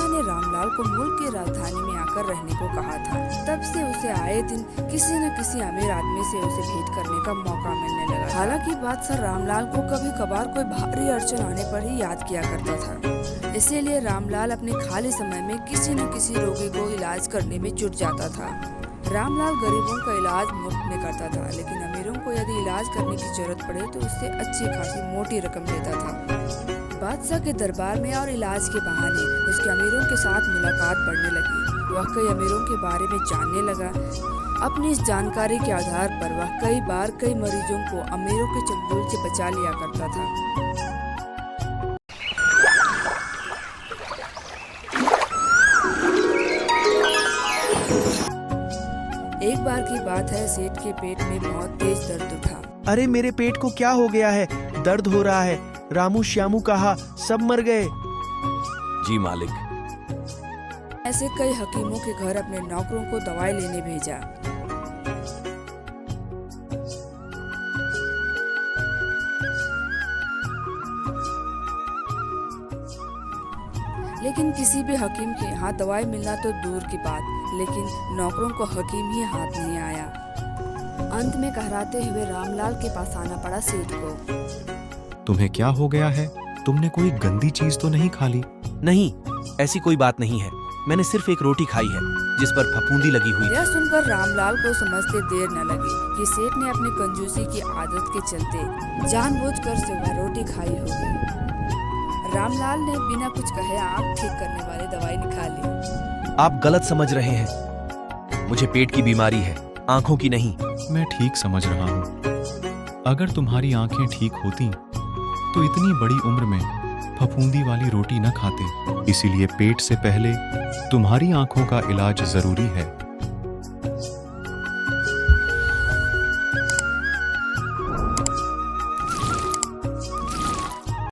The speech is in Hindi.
बादशाह ने रामलाल को मुल्क की राजधानी में आकर रहने को कहा था। तब से उसे आए दिन किसी न किसी अमीर आदमी से उसे भेंट करने का मौका मिलने लगा। हालांकि बादशाह रामलाल को कभी कभार कोई भारी अड़चन आने पर ही याद किया करता था। इसीलिए रामलाल अपने खाली समय में किसी न किसी रोगी को इलाज करने में जुट जाता था। रामलाल गरीबों का इलाज मुफ्त में करता था, लेकिन अमीरों को यदि इलाज करने की जरूरत पड़े तो उससे अच्छी खासी मोटी रकम लेता था। बादशाह के दरबार में और इलाज के बहाने उसके अमीरों के साथ मुलाकात बढ़ने लगी। वह कई अमीरों के बारे में जानने लगा। अपनी इस जानकारी के आधार पर वह कई बार कई मरीजों को अमीरों के चंगुल से बचा लिया करता था। एक बार की बात है, सेठ के पेट में बहुत तेज दर्द उठा। अरे मेरे पेट को क्या हो गया है? दर्द हो रहा है। रामू श्यामू कहा सब मर गए। जी मालिक। ऐसे कई हकीमों के घर अपने नौकरों को दवाई लेने भेजा, लेकिन किसी भी हकीम के यहाँ दवाई मिलना तो दूर की बात, लेकिन नौकरों को हकीम ही हाथ नहीं आया। अंत में कहराते हुए रामलाल के पास आना पड़ा सेठ को। तुम्हें क्या हो गया है? तुमने कोई गंदी चीज तो नहीं खा ली? नहीं, ऐसी कोई बात नहीं है। मैंने सिर्फ एक रोटी खाई है जिस पर फफूंदी लगी हुई थी। यह सुनकर रामलाल को समझते देर न लगी कि सेठ ने अपनी कंजूसी की आदत के चलते जानबूझकर से वह रोटी खाई होगी। रामलाल ने बिना कुछ कहे आँख ठीक करने वाली दवाई निकाली। आप गलत समझ रहे हैं। मुझे पेट की बीमारी है, आंखों की नहीं। मैं ठीक समझ रहा हूँ। अगर तुम्हारी आंखें ठीक होती तो इतनी बड़ी उम्र में फफूंदी वाली रोटी न खाते। इसीलिए पेट से पहले तुम्हारी आंखों का इलाज जरूरी है।